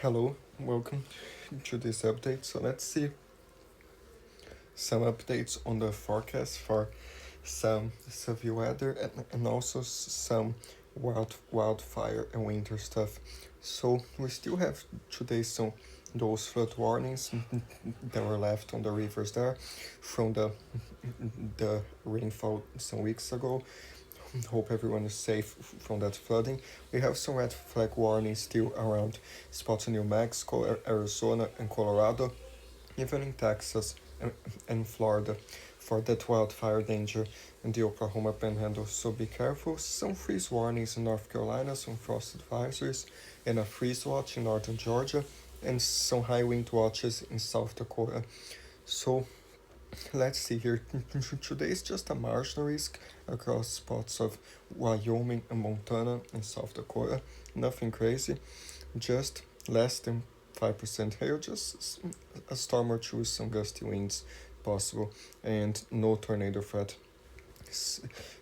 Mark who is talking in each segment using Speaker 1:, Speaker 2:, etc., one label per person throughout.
Speaker 1: Hello, welcome to this update. So let's see some updates on the forecast for some severe weather and also some wildfire and winter stuff. So we still have today some those flood warnings that were left on the rivers there from the rainfall some weeks ago. Hope everyone is safe from that flooding. We have some red flag warnings still around spots in New Mexico, Arizona, and Colorado, even in Texas and Florida, for that wildfire danger in the Oklahoma Panhandle. So be careful. Some freeze warnings in North Carolina, some frost advisories, and a freeze watch in northern Georgia, and some high wind watches in South Dakota. So let's see here. Today is just a marginal risk across spots of Wyoming and Montana and South Dakota. Nothing crazy, just less than 5% hail, just a storm or two with some gusty winds possible, and no tornado threat.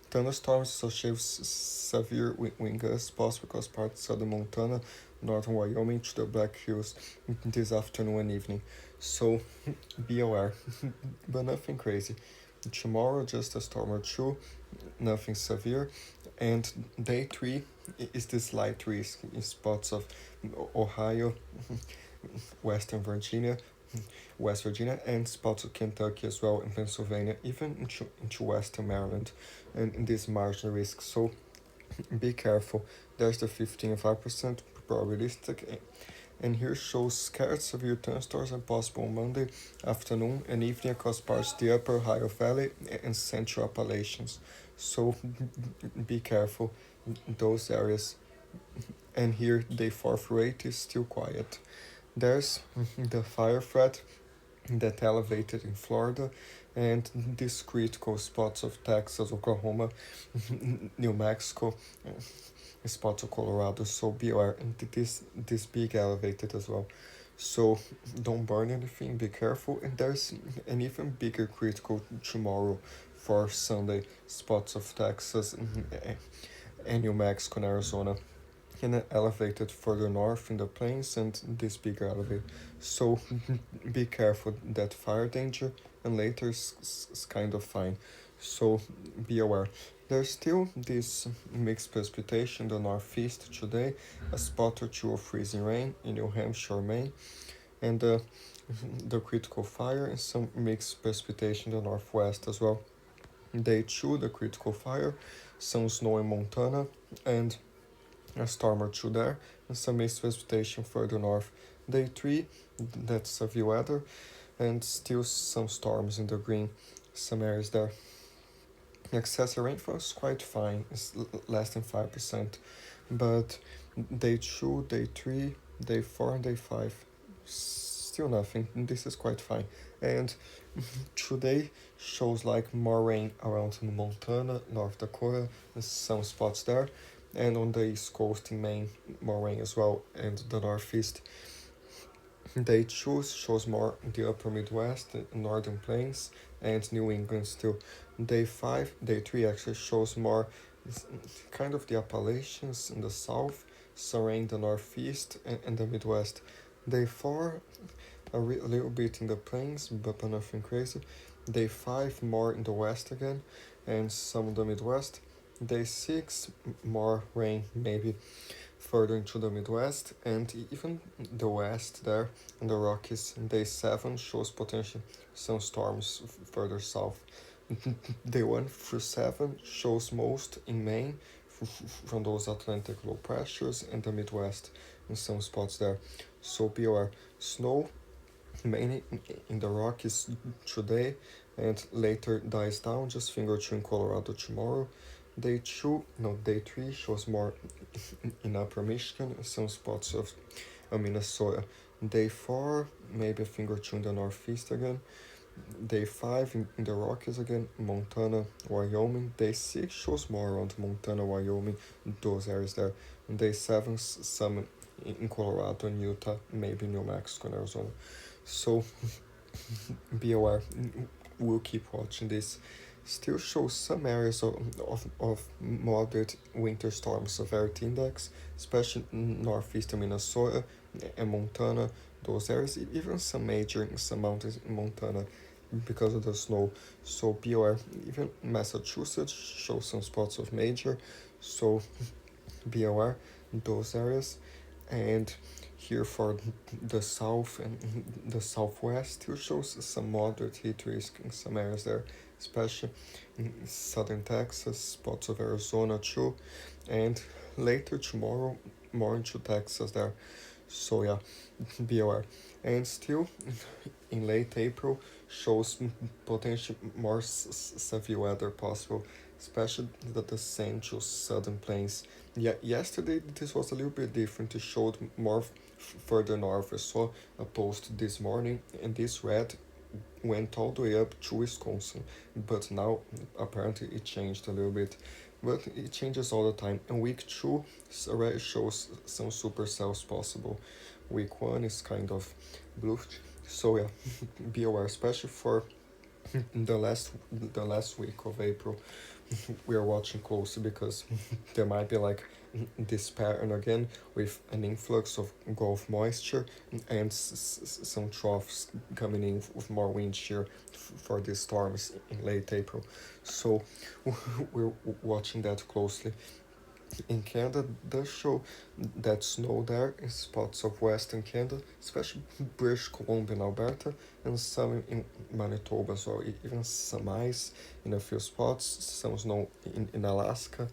Speaker 1: Thunderstorms associated with severe wind gusts possible across parts of the Montana, northern Wyoming to the Black Hills this afternoon and evening. So be aware, but nothing crazy. Tomorrow, just a storm or two, nothing severe. And day 3 is this light risk in spots of Ohio, Western Virginia, West Virginia, and spots of Kentucky as well, in Pennsylvania, even into Western Maryland, and in this marginal risk. So be careful. There's the 15.5% probabilistic, and here shows scattered severe thunderstorms are possible on Monday afternoon and evening across parts of the upper Ohio Valley and central Appalachians. So be careful in those areas. And here day 4 through 8 is still quiet. There's the fire threat that elevated in Florida, and these critical spots of Texas, Oklahoma, New Mexico, spots of Colorado. So be aware, and this big elevated as well. So don't burn anything. Be careful. And there's an even bigger critical tomorrow for Sunday, spots of Texas and New Mexico and Arizona, and elevated further north in the plains and this bigger elevator. So be careful that fire danger, and later is kind of fine. So be aware. There's still this mixed precipitation in the northeast today, a spot or two of freezing rain in New Hampshire, Maine, and the critical fire and some mixed precipitation in the northwest as well. Day 2, the critical fire, some snow in Montana, and a storm or two there, and some mixed precipitation further north. Day 3, that's severe weather, and still some storms in the green, some areas there. Excessive rainfall is quite fine, it's less than 5%, but day 2, day 3, day 4, and day 5, still nothing. This is quite fine. And today shows like more rain around Montana, North Dakota, and some spots there, and on the east coast in Maine, more rain as well, and the northeast. Day 2 shows more in the upper Midwest, northern plains, and New England still. Day 3 actually shows more kind of the Appalachians in the south, some rain in the northeast and the Midwest. Day 4, a little bit in the plains, but nothing crazy. Day 5, more in the west again, and some in the Midwest. Day 6, more rain, maybe further into the Midwest and even the West there in the Rockies. Day 7 shows potential some storms further south. Day 1 through 7 shows most in Maine from those Atlantic low pressures and the Midwest in some spots there. So be aware. Snow mainly in the Rockies today and later dies down, just finger two in Colorado tomorrow. Day 3 shows more in upper Michigan and some spots of Minnesota. Day 4, maybe a finger two in the northeast again. Day 5 in the Rockies again, Montana, Wyoming. Day 6 shows more around Montana, Wyoming, those areas there. And day 7, some in Colorado and Utah, maybe New Mexico and Arizona. So be aware. We'll keep watching this still shows some areas of moderate winter storm severity index, especially in northeastern Minnesota and Montana. Those areas, even some major in some mountains in Montana because of the snow. So be aware. Even Massachusetts shows some spots of major. So be aware in those areas. And here for the south and the southwest still shows some moderate heat risk in some areas there, especially in southern Texas, spots of Arizona too, and later tomorrow more into Texas there. So yeah, be aware. And still in late April shows potential more severe weather possible, especially the central southern plains. Yeah, yesterday this was a little bit different. It showed more further north. I saw a post this morning, and this red went all the way up to Wisconsin, but now apparently it changed a little bit. But it changes all the time. And week two already shows some supercells possible. Week one is kind of bluffed. So yeah, be aware, especially for the last week of April. We are watching closely because there might be like this pattern again with an influx of Gulf moisture and some troughs coming in with more wind shear for these storms in late April. So we're watching that closely. In Canada does show that snow there in spots of western Canada, especially British Columbia and Alberta, and some in Manitoba as well. Even some ice in a few spots, some snow in Alaska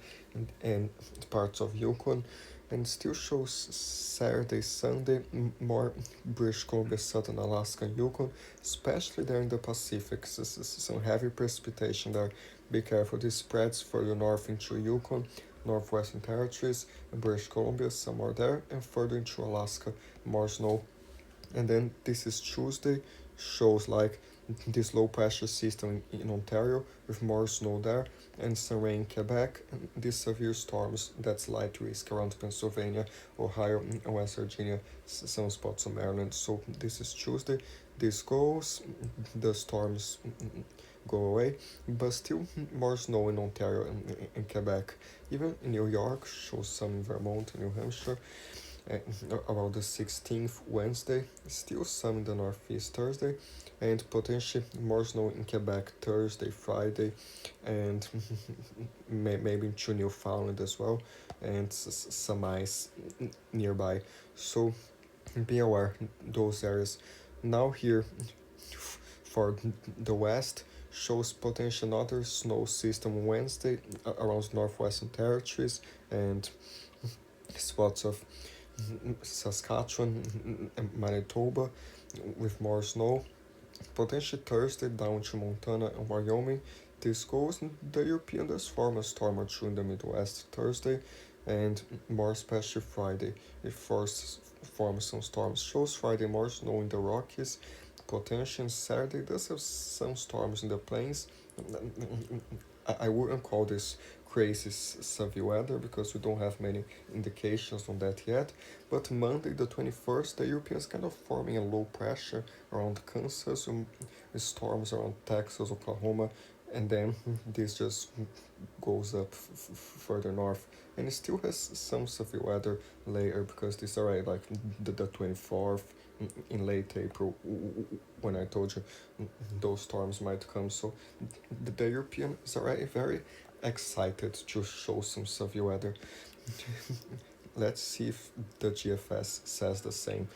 Speaker 1: and parts of Yukon. And still shows Saturday, Sunday, more British Columbia, Southern Alaska, and Yukon, especially there in the Pacific. Some heavy precipitation there. Be careful, this spreads further north into Yukon, Northwestern Territories, and British Columbia, some more there, and further into Alaska, more snow. And then this is Tuesday, shows like this low pressure system in Ontario with more snow there and some rain in Quebec, and these severe storms that's light risk around Pennsylvania, Ohio, and West Virginia, some spots of Maryland. So this is Tuesday. This goes, the storms go away, but still more snow in Ontario and Quebec. Even in New York, shows some in Vermont and New Hampshire. Uh, About the 16th, Wednesday, still some in the Northeast Thursday, and potentially more snow in Quebec Thursday, Friday, and maybe into Newfoundland as well, and some ice nearby. So be aware those areas. Now here for the west shows potential another snow system Wednesday around northwestern territories and spots of Saskatchewan and Manitoba with more snow. Potentially Thursday down to Montana and Wyoming. This goes in the European does form a storm or two in the Midwest Thursday, and more especially Friday. It first forms some storms. Shows Friday more snow in the Rockies. Potential Saturday does have some storms in the plains. I wouldn't call this crazy severe weather because we don't have many indications on that yet. But Monday, the 21st, the Europeans kind of forming a low pressure around Kansas, storms around Texas, Oklahoma, and then this just goes up further north. And it still has some severe weather later because this already like the 24th in late April when I told you those storms might come. So the European is already very excited to show some severe weather. Let's see if the GFS says the same.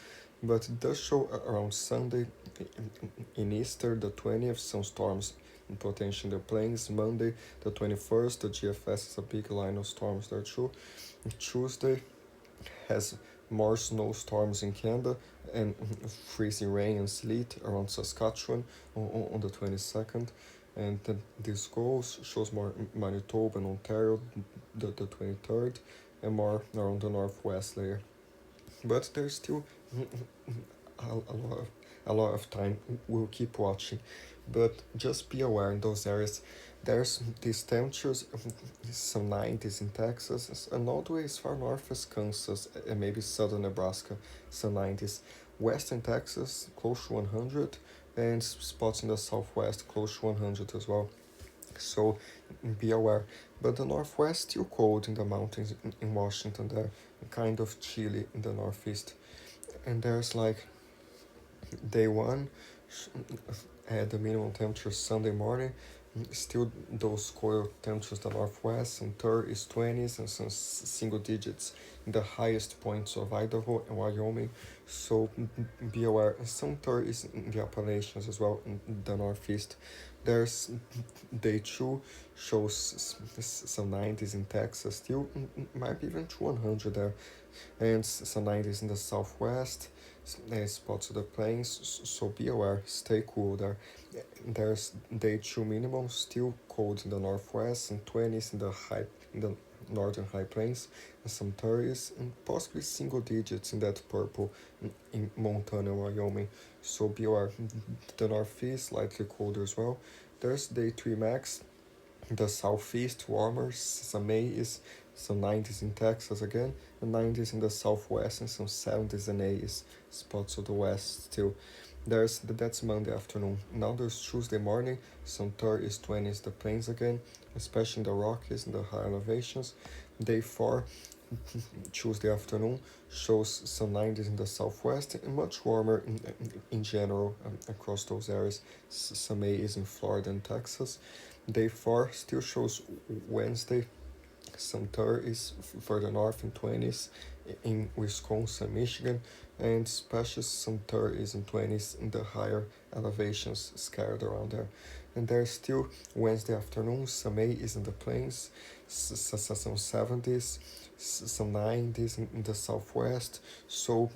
Speaker 1: But it does show around Sunday in Easter, the 20th, some storms in potential in the plains. Monday, the 21st, the GFS is a big line of storms there too. Tuesday has more snowstorms in Canada and freezing rain and sleet around Saskatchewan on the 22nd. And then this goes shows more Manitoba and Ontario the 23rd, and more around the northwest layer. But there's still a lot of time. We'll keep watching, but just be aware in those areas. There's these temperatures, some 90s in Texas, and all the way as far north as Kansas and maybe southern Nebraska, some 90s. Western Texas, close to 100, and spots in the southwest, close to 100 as well. So be aware. But the northwest still cold in the mountains in Washington there, kind of chilly in the northeast. And there's like day one, at the minimum temperature Sunday morning, still those cold temperatures the northwest, and third is 20s and some single digits in the highest points of Idaho and Wyoming. So be aware. Some third is in the Appalachians as well in the northeast. There's day two shows some 90s in Texas, still might be even to 100 there, and some 90s in the southwest, spots of the plains, so be aware, stay cool there. There's day two minimum, still cold in the northwest, and 20s in the northern high plains, and some 30s, and possibly single digits in that purple in Montana, Wyoming. So be aware. The northeast slightly colder as well. There's day three max, the southeast warmer, some 80s, some 90s in Texas again, and 90s in the southwest, and some 70s and 80s spots of the west still. That's Monday afternoon. Now there's Tuesday morning, some 30s, 20s the plains again, especially in the Rockies and the high elevations. Day 4, Tuesday afternoon, shows some 90s in the southwest and much warmer in general across those areas. Some 80s in Florida and Texas. Day 4 still shows Wednesday, some 30s further north and 20s in Wisconsin, Michigan, and especially some 30s and 20s in the higher elevations scattered around there. And there's still Wednesday afternoon, some 80s in the plains, some 70s, some 90s in the southwest, so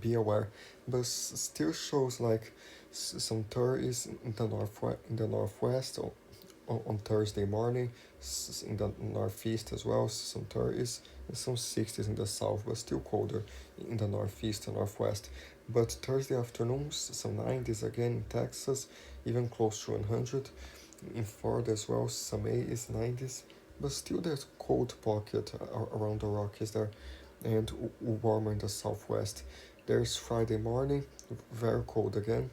Speaker 1: be aware. But still shows like some 30s in the northwest on Thursday morning, in the northeast as well, some 30s, and some 60s in the south, but still colder in the northeast and northwest. But Thursday afternoons, some 90s again in Texas, even close to 100. In Florida as well, some 80s, 90s, but still there's cold pocket around the Rockies there, and warmer in the southwest. There's Friday morning, very cold again,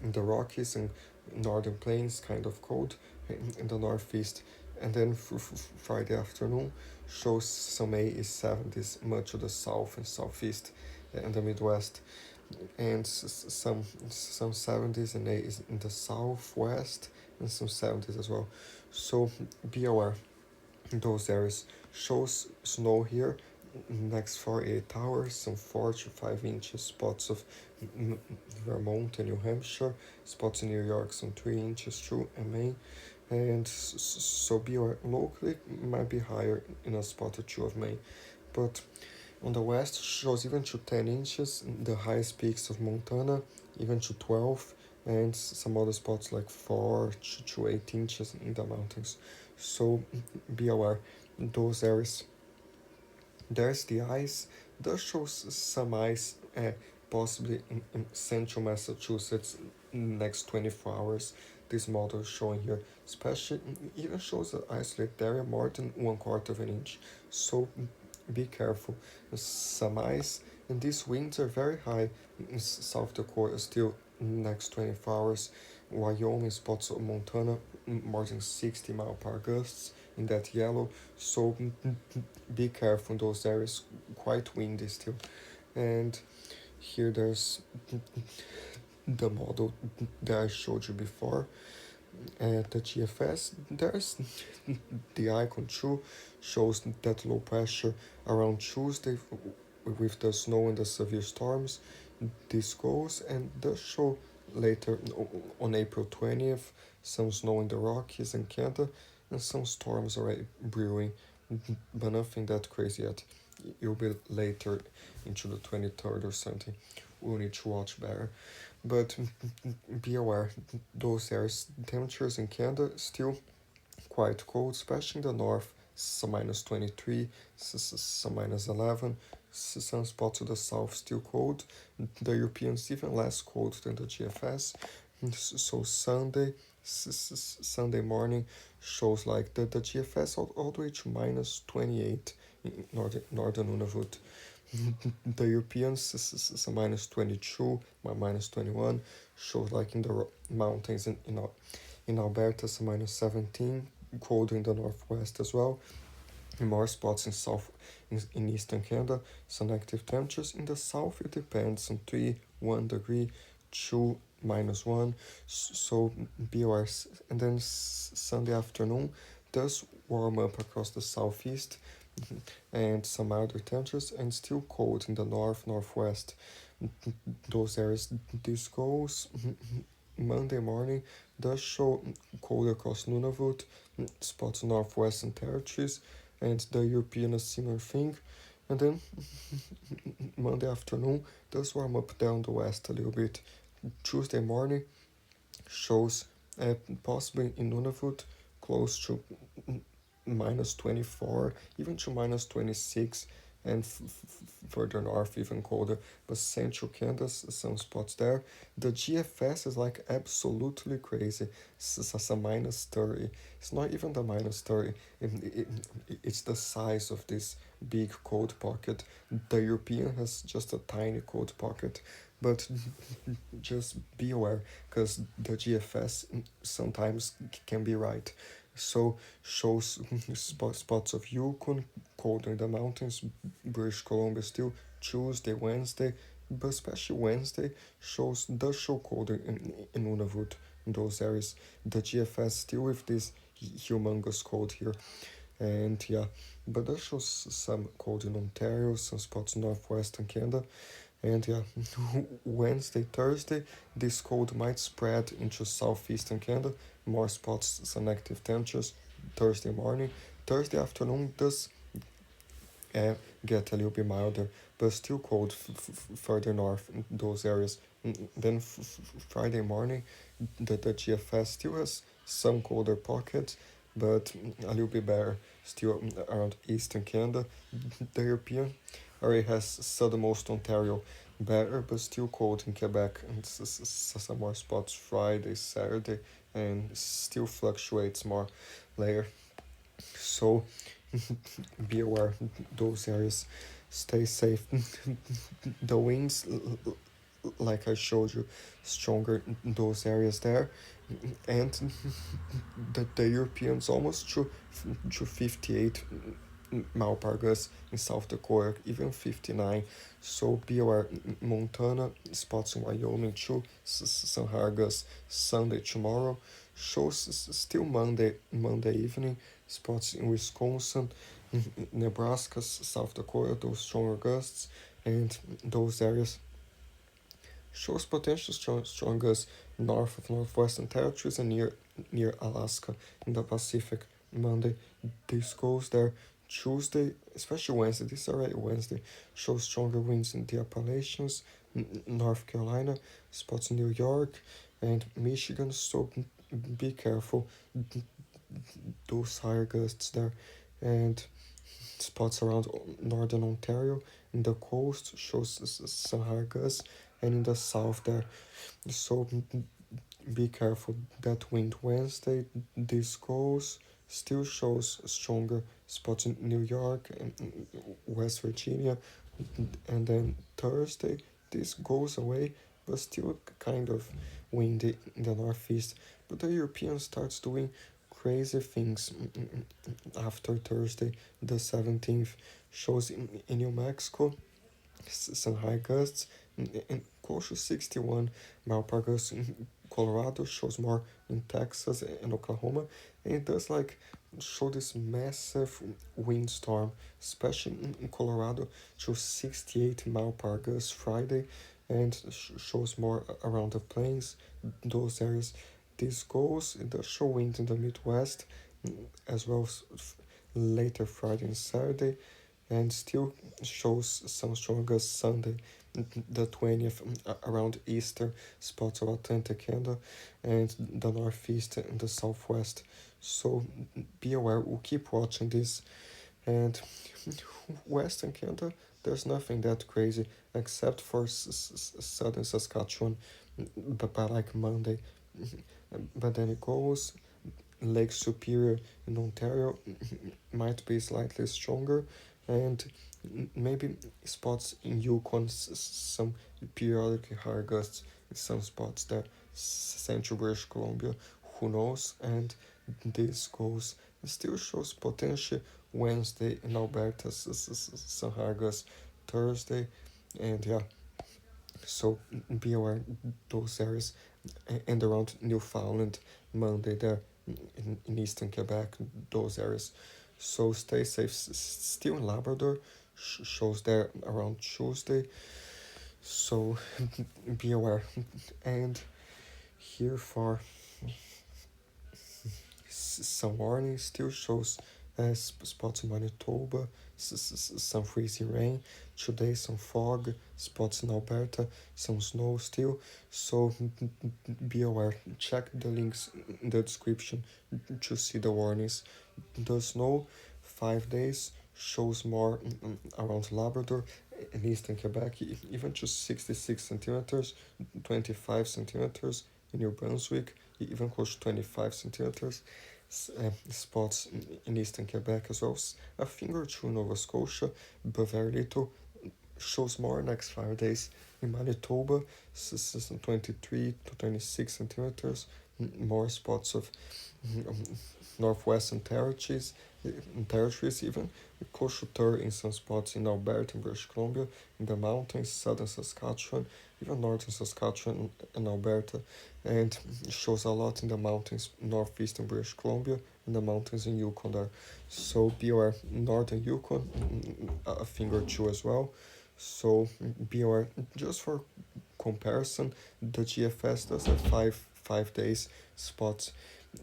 Speaker 1: in the Rockies and northern plains, kind of cold in the northeast. And then Friday afternoon shows some 80s, 70s, much of the south and southeast and the Midwest, and some 70s and 80s in the southwest, and some 70s as well. So be aware, those areas shows snow here next 48 hours, some 4 to 5 inches, spots of Vermont and New Hampshire, spots in New York, some 3 inches too, and Maine. And so be aware, locally might be higher in a spot or two of Maine, but on the west shows even to 10 inches, the highest peaks of Montana, even to 12, and some other spots like 4 to 8 inches in the mountains. So be aware, those areas. There's the ice, does show some ice, possibly in central Massachusetts next 24 hours. This model showing here, especially even shows an isolated area more than 1/4 of an inch. So be careful. Some ice, and these winds are very high in South Dakota still next 24 hours. Wyoming, spots of Montana, more than 60-mile-per-hour gusts in that yellow. So be careful in those areas, quite windy still. And here there's the model that I showed you before at the GFS. There's the icon too, shows that low pressure around Tuesday with the snow and the severe storms. This goes and does show later on April 20th some snow in the Rockies and Canada, and some storms already brewing, but nothing that crazy yet. It'll be later into the 23rd or something. We'll need to watch better. But be aware, those areas, temperatures in Canada still quite cold, especially in the north, some minus 23, some minus 11, some spots to the south still cold. The Europeans even less cold than the GFS. So Sunday morning shows like the GFS all the way to minus 28 in northern Nunavut. The Europeans some minus 22, minus 21 shows like in the mountains in In Alberta, some -17, cold in the northwest as well. In more spots in eastern Canada, some active temperatures. In the south, it depends on 3, 1 degree, 2, -1. So be aware. And then Sunday afternoon does warm up across the southeast and some milder temperatures, and still cold in the north, northwest. Those areas. This goes Monday morning does show cold across Nunavut, spots northwestern territories, and the European a similar thing. And then Monday afternoon does warm up down the west a little bit. Tuesday morning shows possibly in Nunavut close to -24, even to -26, and further north even colder. But central Canada, some spots there. The GFS is like absolutely crazy. It's a -30. It's not even the -30. It's the size of this big cold pocket. The European has just a tiny cold pocket. But just be aware, because the GFS sometimes can be right. So shows spots of Yukon, colder in the mountains, British Columbia still, Tuesday, Wednesday, but especially Wednesday does show colder in Nunavut, in those areas. The GFS still with this humongous cold here. And yeah, but that shows some cold in Ontario, some spots in northwestern Canada. And yeah, Wednesday, Thursday, this cold might spread into southeastern Canada, more spots, some active temperatures. Thursday morning, Thursday afternoon does get a little bit milder, but still cold further north in those areas. Then Friday morning, the GFS still has some colder pockets, but a little bit better still around eastern Canada. The European area has southernmost Ontario better, but still cold in Quebec, and some more spots Friday, Saturday, and still fluctuates more later. So be aware those areas. Stay safe. The winds, like I showed you, stronger in those areas there, and the Europeans almost to 58 mile per gust in South Dakota, even 59. So be aware. Montana, spots in Wyoming too, some higher gusts Sunday tomorrow. Shows still Monday evening, spots in Wisconsin, Nebraska, South Dakota, those stronger gusts, and those areas shows potential strongest north of northwestern territories and near Alaska in the Pacific. Monday, this goes there. Tuesday, especially Wednesday, this is already Wednesday, shows stronger winds in the Appalachians, North Carolina, spots in New York and Michigan. So be careful, those higher gusts there, and spots around northern Ontario. In the coast shows some higher gusts, and in the south there. So be careful. That wind Wednesday, this goes still shows stronger spots in New York and West Virginia, and then Thursday this goes away, but still kind of windy in the northeast. But the European starts doing crazy things after Thursday, the 17th, shows in New Mexico some high gusts and close to 61 mile per gust in Colorado, shows more in Texas and Oklahoma, and it does like show this massive windstorm, especially in Colorado, shows 68 mile per gust Friday, and shows more around the plains, those areas. This goes, it does show wind in the Midwest, as well as later Friday and Saturday, and still shows some stronger Sunday, the 20th, around Easter, spots of Atlantic Canada and the northeast and the southwest. So be aware, we'll keep watching this. And Western Canada, there's nothing that crazy except for southern Saskatchewan, but by like Monday. But then it goes Lake Superior in Ontario might be slightly stronger, and maybe spots in Yukon, some periodically higher gusts in some spots there. Central British Columbia, who knows? And this goes still shows potential Wednesday in Alberta, San Hargas Thursday, and yeah, so be aware those areas and around Newfoundland Monday there in eastern Quebec, those areas. So stay safe. Still in Labrador, shows there around Tuesday. So be aware. And here for some warning still shows spots in Manitoba, some freezing rain, today some fog, spots in Alberta, some snow still. So be aware, check the links in the description to see the warnings. The snow 5 days shows more around Labrador and eastern Quebec, even to 66 centimeters, 25 centimeters in New Brunswick, even close to 25 centimeters. Spots in eastern Quebec as well. A finger or two in Nova Scotia, but very little. Shows more next 5 days. In Manitoba, 23 to 26 centimeters. More spots of northwestern territories even close to 30 in some spots in Alberta and British Columbia, in the mountains, southern Saskatchewan, even northern Saskatchewan and Alberta, and shows a lot in the mountains, northeastern British Columbia, and the mountains in Yukon there. So be aware, northern Yukon, a thing or two as well. So be aware, just for comparison, the GFS does have 5 days spots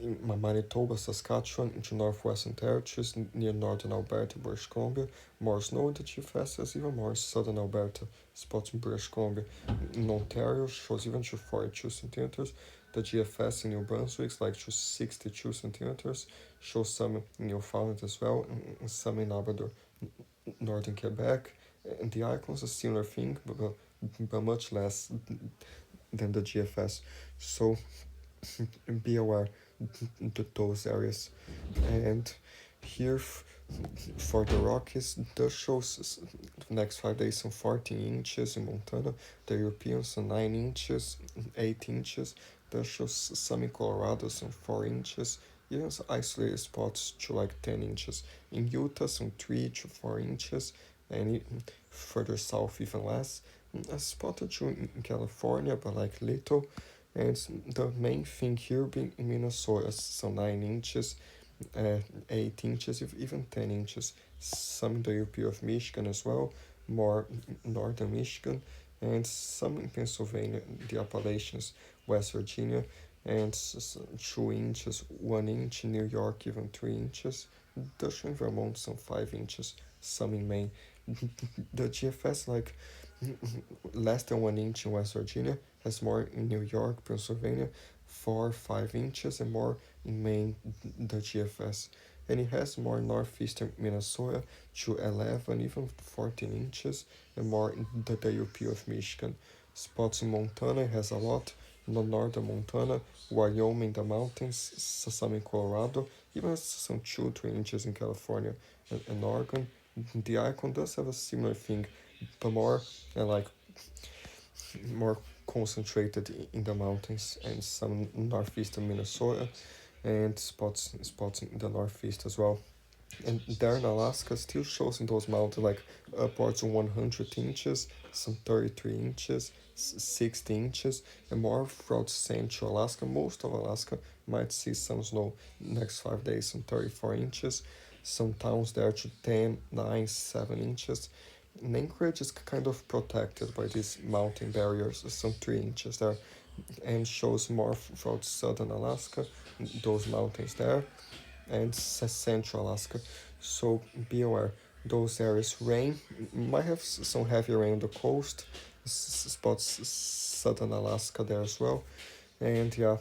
Speaker 1: in Manitoba, Saskatchewan, into northwestern territories near northern Alberta, British Columbia. More snow in the GFS has even more in southern Alberta, spots in British Columbia. In Ontario shows even to 42 centimeters. The GFS in New Brunswick is like to 62 centimeters. Shows some in Newfoundland as well, and some in Labrador, northern Quebec. And the icons a similar thing, but much less than the GFS. So be aware those areas. And here for the Rockies, the shows next 5 days some 14 inches in Montana, the Europeans some 9 inches, 8 inches, the shows some in Colorado some 4 inches, even some isolated spots to like 10 inches. In Utah some 3 to 4 inches, and further south even less. A spot or two in California, but like little. And the main thing here being in Minnesota, some 9 inches, 8 inches, even 10 inches. Some in the UP of Michigan as well, more northern Michigan, and some in Pennsylvania, the Appalachians, West Virginia, and 2 inches, 1 inch in New York, even 3 inches. Dutch in Vermont, some 5 inches, some in Maine. The GFS, like less than 1 inch in West Virginia, has more in New York, Pennsylvania, 4 5 inches, and more in Maine, the GFS. And it has more in northeastern Minnesota to 11, even 14 inches, and more in the UP of Michigan. Spots in Montana it has a lot, in the northern Montana, Wyoming, the mountains, some in Colorado, even some 2 3 inches in California and Oregon. The icon does have a similar thing, but more like more concentrated in the mountains, and some northeastern Minnesota, and spots in the northeast as well. And there in Alaska still shows in those mountains like upwards of 100 inches, some 33 inches, 60 inches, and more throughout central Alaska. Most of Alaska might see some snow next 5 days, some 34 inches. Some towns there to 10, 9, 7 inches. And Anchorage is kind of protected by these mountain barriers, some 3 inches there, and shows more throughout southern Alaska, those mountains there, and central Alaska. So be aware, those areas rain, might have some heavy rain on the coast, spots southern Alaska there as well. And yeah,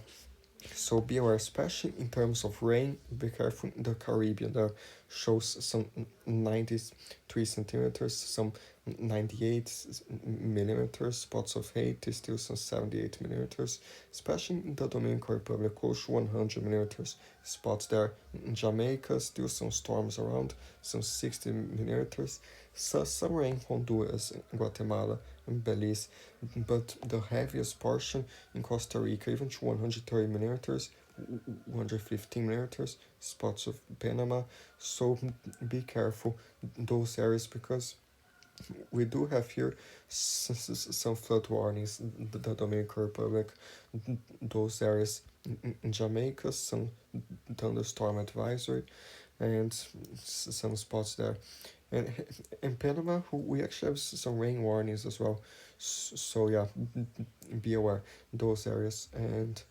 Speaker 1: so be aware, especially in terms of rain, be careful in the Caribbean. There shows some 93 centimeters, some 98 millimeters, spots of Haiti, still some 78 millimeters, especially in the Dominican Republic, close to 100 millimeters, spots there. In Jamaica, still some storms around, some 60 millimeters, so some rain in Honduras, Guatemala, and Belize, but the heaviest portion in Costa Rica, even to 130 millimeters, 115 millimeters, spots of Panama. So be careful those areas, because we do have here some flood warnings. The Dominican Republic, those areas in Jamaica, some thunderstorm advisory, and some spots there. And in Panama, we actually have some rain warnings as well. So yeah, be aware those areas, and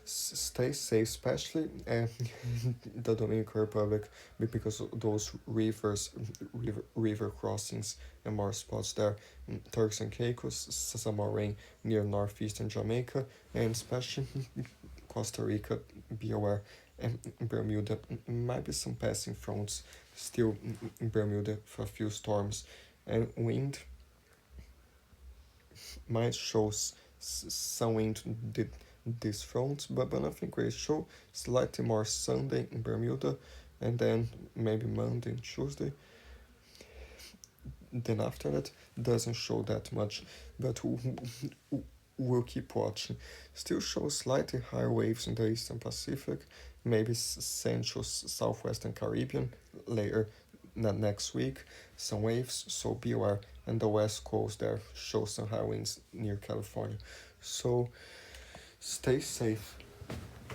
Speaker 1: stay safe, especially the Dominican Republic, because of those river crossings and more spots there. Turks and Caicos, some more rain near northeastern Jamaica, and especially Costa Rica. Be aware. And Bermuda, might be some passing fronts still in Bermuda for a few storms, and wind might show some wind this front, but nothing great. Show slightly more Sunday in Bermuda, and then maybe Monday and Tuesday. Then after that, doesn't show that much, but we'll keep watching. Still shows slightly higher waves in the Eastern Pacific, maybe Central Southwestern Caribbean later next week. Some waves, so be aware. And the West Coast there shows some high winds near California. So stay safe.